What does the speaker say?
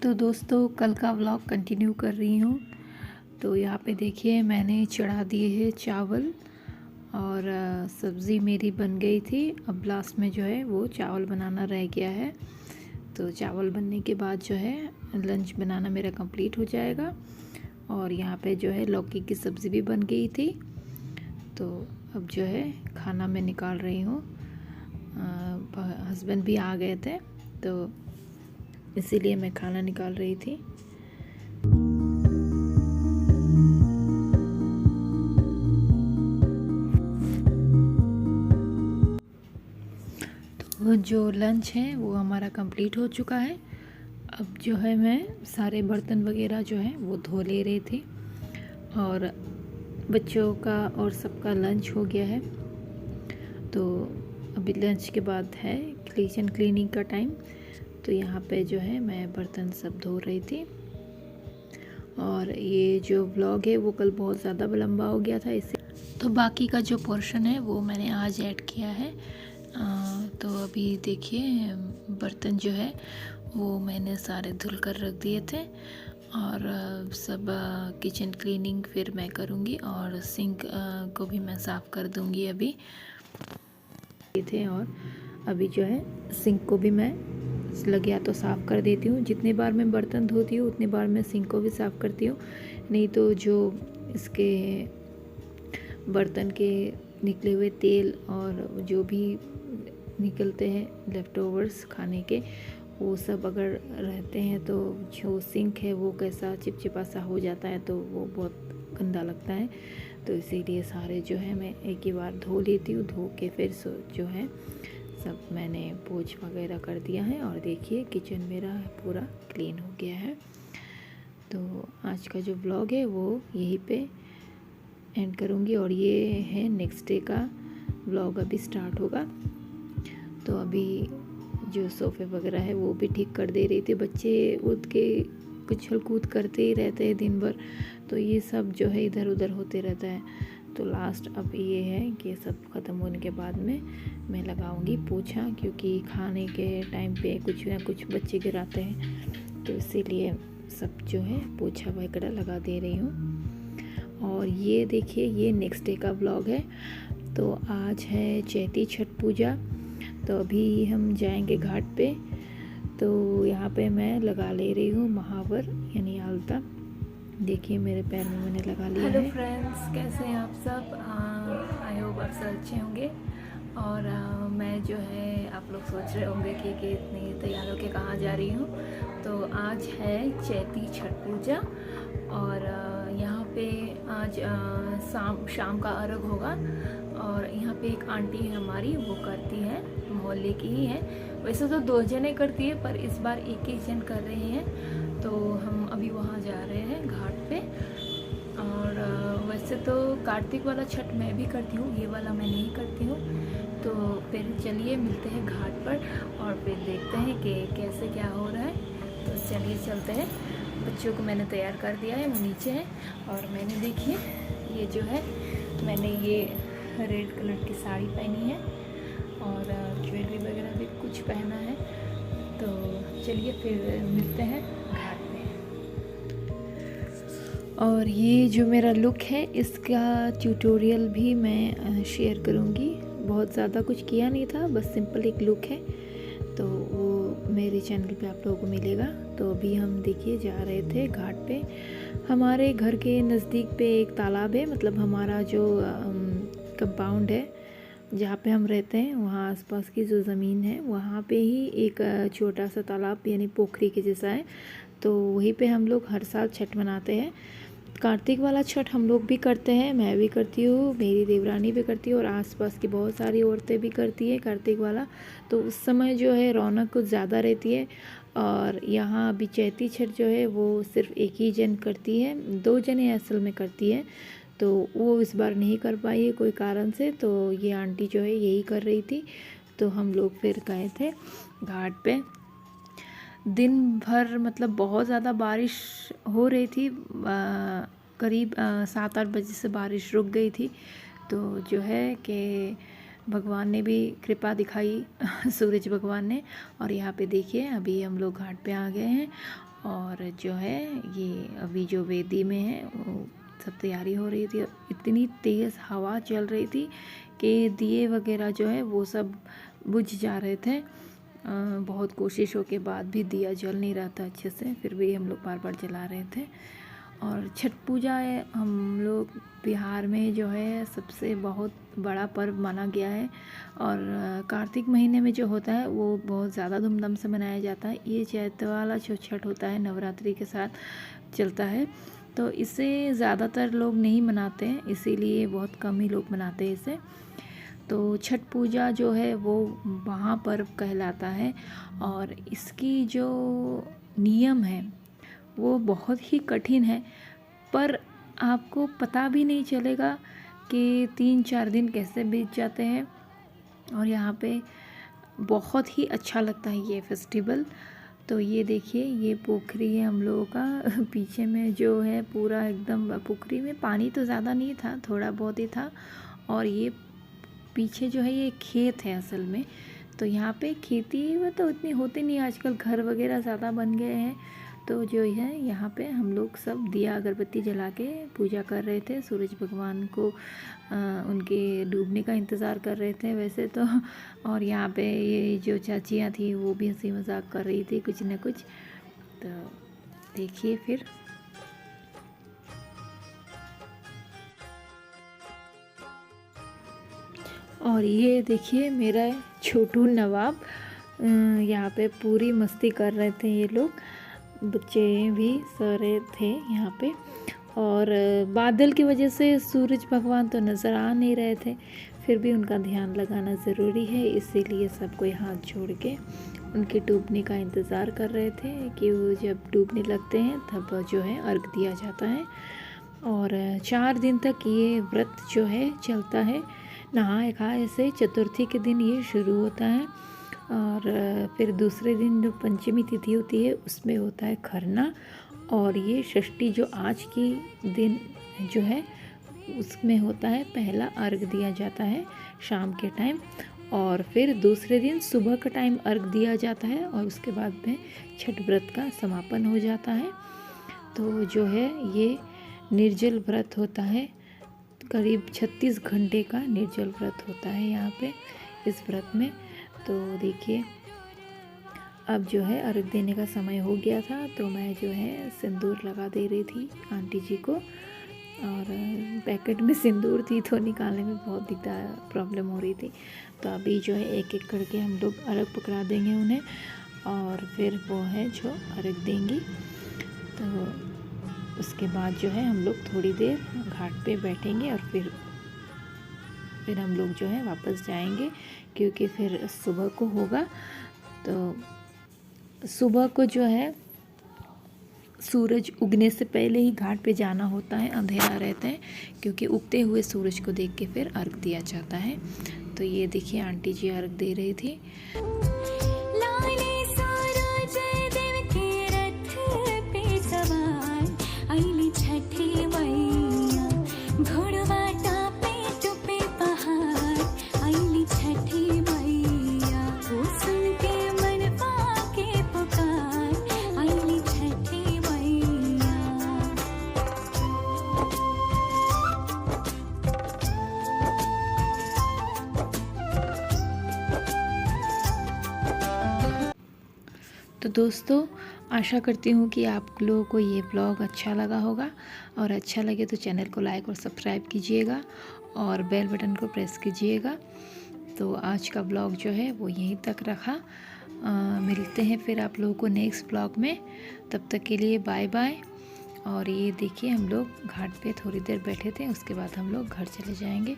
तो दोस्तों कल का व्लॉग कंटिन्यू कर रही हूँ। तो यहाँ पे देखिए मैंने चढ़ा दिए है चावल और सब्ज़ी मेरी बन गई थी। अब लास्ट में जो है वो चावल बनाना रह गया है। तो चावल बनने के बाद जो है लंच बनाना मेरा कंप्लीट हो जाएगा। और यहाँ पे जो है लौकी की सब्ज़ी भी बन गई थी। तो अब जो है खाना मैं निकाल रही हूँ। हस्बैंड भी आ गए थे तो इसीलिए मैं खाना निकाल रही थी। तो जो लंच है वो हमारा कंप्लीट हो चुका है। अब जो है मैं सारे बर्तन वगैरह जो है वो धो ले रही थी और बच्चों का और सबका लंच हो गया है। तो अभी लंच के बाद है किचन क्लीनिंग का टाइम। तो यहाँ पे जो है मैं बर्तन सब धो रही थी। और ये जो व्लॉग है वो कल बहुत ज़्यादा लंबा हो गया था, इससे तो बाकी का जो पोर्शन है वो मैंने आज ऐड किया है। तो अभी देखिए बर्तन जो है वो मैंने सारे धुल कर रख दिए थे और सब किचन क्लीनिंग फिर मैं करूँगी और सिंक को भी मैं साफ़ कर दूँगी अभी थे। और अभी जो है सिंक को भी मैं लग या तो साफ़ कर देती हूँ। जितनी बार मैं बर्तन धोती हूँ उतनी बार मैं सिंक को भी साफ़ करती हूँ, नहीं तो जो इसके बर्तन के निकले हुए तेल और जो भी निकलते हैं लेफ़्ट ओवर्स खाने के, वो सब अगर रहते हैं तो जो सिंक है वो कैसा चिपचिपा सा हो जाता है, तो वो बहुत गंदा लगता है। तो इसीलिए सारे जो है मैं एक ही बार धो लेती हूँ। धो के फिर जो है सब मैंने पोंछ वगैरह कर दिया है। और देखिए किचन मेरा पूरा क्लीन हो गया है। तो आज का जो व्लॉग है वो यहीं पे एंड करूँगी और ये है नेक्स्ट डे का व्लॉग अभी स्टार्ट होगा। तो अभी जो सोफ़े वगैरह है वो भी ठीक कर दे रही थी। बच्चे उठ के उछल कूद करते ही रहते हैं दिन भर, तो ये सब जो है इधर उधर होते रहता है। तो लास्ट अब ये है कि सब ख़त्म होने के बाद में मैं लगाऊंगी पोछा, क्योंकि खाने के टाइम पे कुछ ना कुछ बच्चे गिराते हैं, तो इसीलिए सब जो है पोछा वगैरह लगा दे रही हूँ। और ये देखिए ये नेक्स्ट डे का व्लॉग है। तो आज है चैती छठ पूजा। तो अभी हम जाएंगे घाट पे। तो यहाँ पे मैं लगा ले रही हूँ महावर यानी आलता। देखिए मेरे पैर में मैंने लगा लिया है। हेलो फ्रेंड्स, कैसे हैं आप सब? आई होप आप सब अच्छे होंगे। और मैं जो है आप लोग सोच रहे होंगे कि इतनी तैयार होके कहाँ जा रही हूँ। तो आज है चैती छठ पूजा और यहाँ पे आज शाम का अर्घ होगा। और यहाँ पे एक आंटी है हमारी, वो करती है, मोहल्ले की ही है। वैसे तो 2 जने करती है पर इस बार एक ही जन कर रहे हैं। तो हम अभी वहाँ जा रहे हैं घाट पे। और वैसे तो कार्तिक वाला छठ मैं भी करती हूँ, ये वाला मैं नहीं करती हूँ। तो फिर चलिए मिलते हैं घाट पर और फिर देखते हैं कि कैसे क्या हो रहा है। तो चलिए चलते हैं। बच्चों को मैंने तैयार कर दिया है, वो नीचे है। और मैंने देखिए ये जो है मैंने ये रेड कलर की साड़ी पहनी है और ज्वेलरी वगैरह भी कुछ पहना है। तो चलिए फिर मिलते हैं घाट पे। और ये जो मेरा लुक है इसका ट्यूटोरियल भी मैं शेयर करूँगी। बहुत ज़्यादा कुछ किया नहीं था, बस सिंपल एक लुक है, तो वो मेरे चैनल पे आप लोगों को मिलेगा। तो अभी हम देखिए जा रहे थे घाट पे। हमारे घर के नज़दीक पे एक तालाब है, मतलब हमारा जो कंपाउंड है जहाँ पे हम रहते हैं, वहाँ आसपास की जो ज़मीन है वहाँ पे ही एक छोटा सा तालाब यानी पोखरी के जैसा है। तो वहीं पे हम लोग हर साल छठ मनाते हैं। कार्तिक वाला छठ हम लोग भी करते हैं, मैं भी करती हूँ, मेरी देवरानी भी करती है और आसपास की बहुत सारी औरतें भी करती है कार्तिक वाला। तो उस समय जो है रौनक कुछ ज़्यादा रहती है। और यहाँ अभी चैती छठ जो है वो सिर्फ एक ही जन करती है, 2 जने असल में करती है। तो वो इस बार नहीं कर पाई है कोई कारण से, तो ये आंटी जो है यही कर रही थी। तो हम लोग फिर गए थे घाट पे। दिन भर मतलब बहुत ज़्यादा बारिश हो रही थी। करीब 7-8 बजे से बारिश रुक गई थी। तो जो है कि भगवान ने भी कृपा दिखाई सूरज भगवान ने। और यहाँ पे देखिए अभी हम लोग घाट पे आ गए हैं और जो है ये अभी जो वेदी में है वो सब तैयारी हो रही थी। इतनी तेज़ हवा चल रही थी कि दिए वगैरह जो है वो सब बुझ जा रहे थे। बहुत कोशिशों के बाद भी दिया जल नहीं रहा था अच्छे से, फिर भी हम लोग बार बार जला रहे थे। और छठ पूजा है हम लोग बिहार में जो है सबसे बहुत बड़ा पर्व माना गया है। और कार्तिक महीने में जो होता है वो बहुत ज़्यादा धूमधाम से मनाया जाता है। ये चैत वाला जो छठ होता है नवरात्रि के साथ चलता है, तो इसे ज़्यादातर लोग नहीं मनाते हैं, इसीलिए बहुत कम ही लोग मनाते हैं इसे। तो छठ पूजा जो है वो महापर्व कहलाता है और इसकी जो नियम है वो बहुत ही कठिन है, पर आपको पता भी नहीं चलेगा कि 3-4 दिन कैसे बीत जाते हैं। और यहाँ पे बहुत ही अच्छा लगता है ये फेस्टिवल। तो ये देखिए ये पोखरी है हम लोगों का पीछे में जो है पूरा एकदम, पोखरी में पानी तो ज़्यादा नहीं था, थोड़ा बहुत ही था। और ये पीछे जो है ये खेत है असल में। तो यहाँ पे खेती में तो उतनी होती नहीं, आजकल घर वगैरह ज़्यादा बन गए हैं। तो जो है यहाँ पे हम लोग सब दिया अगरबत्ती जला के पूजा कर रहे थे, सूरज भगवान को उनके डूबने का इंतज़ार कर रहे थे वैसे तो। और यहाँ पे ये जो चाचियाँ थी वो भी हंसी मजाक कर रही थी कुछ न कुछ। तो देखिए फिर और ये देखिए मेरा छोटू नवाब, यहाँ पे पूरी मस्ती कर रहे थे ये लोग, बच्चे भी सारे थे यहाँ पे। और बादल की वजह से सूरज भगवान तो नज़र आ नहीं रहे थे, फिर भी उनका ध्यान लगाना ज़रूरी है, इसीलिए सब कोई हाथ जोड़ के उनके डूबने का इंतज़ार कर रहे थे कि वो जब डूबने लगते हैं तब जो है अर्घ दिया जाता है। और 4 दिन तक ये व्रत जो है चलता है, नहाए खाए से चतुर्थी के दिन ये शुरू होता है। और फिर दूसरे दिन जो पंचमी तिथि होती है उसमें होता है खरना। और ये षष्ठी जो आज की दिन जो है उसमें होता है पहला अर्घ दिया जाता है शाम के टाइम। और फिर दूसरे दिन सुबह का टाइम अर्घ दिया जाता है और उसके बाद में छठ व्रत का समापन हो जाता है। तो जो है ये निर्जल व्रत होता है, करीब 36 घंटे का निर्जल व्रत होता है यहाँ पे इस व्रत में। तो देखिए अब जो है अर्घ देने का समय हो गया था, तो मैं जो है सिंदूर लगा दे रही थी आंटी जी को। और पैकेट में सिंदूर थी तो निकालने में बहुत दिक्कत प्रॉब्लम हो रही थी। तो अभी जो है एक एक करके हम लोग अर्घ पकड़ा देंगे उन्हें और फिर वो है जो अर्घ देंगी। तो उसके बाद जो है हम लोग थोड़ी देर घाट पे बैठेंगे और फिर हम लोग जो है वापस जाएंगे, क्योंकि फिर सुबह को होगा। तो सुबह को जो है सूरज उगने से पहले ही घाट पे जाना होता है, अंधेरा रहता है, क्योंकि उगते हुए सूरज को देख के फिर अर्घ दिया जाता है। तो ये देखिए आंटी जी अर्घ दे रही थी। तो दोस्तों आशा करती हूँ कि आप लोगों को ये ब्लॉग अच्छा लगा होगा, और अच्छा लगे तो चैनल को लाइक और सब्सक्राइब कीजिएगा और बेल बटन को प्रेस कीजिएगा। तो आज का ब्लॉग जो है वो यहीं तक रखा। मिलते हैं फिर आप लोगों को नेक्स्ट ब्लॉग में, तब तक के लिए बाय बाय। और ये देखिए हम लोग घाट पे थोड़ी देर बैठे थे, उसके बाद हम लोग घर चले जाएंगे।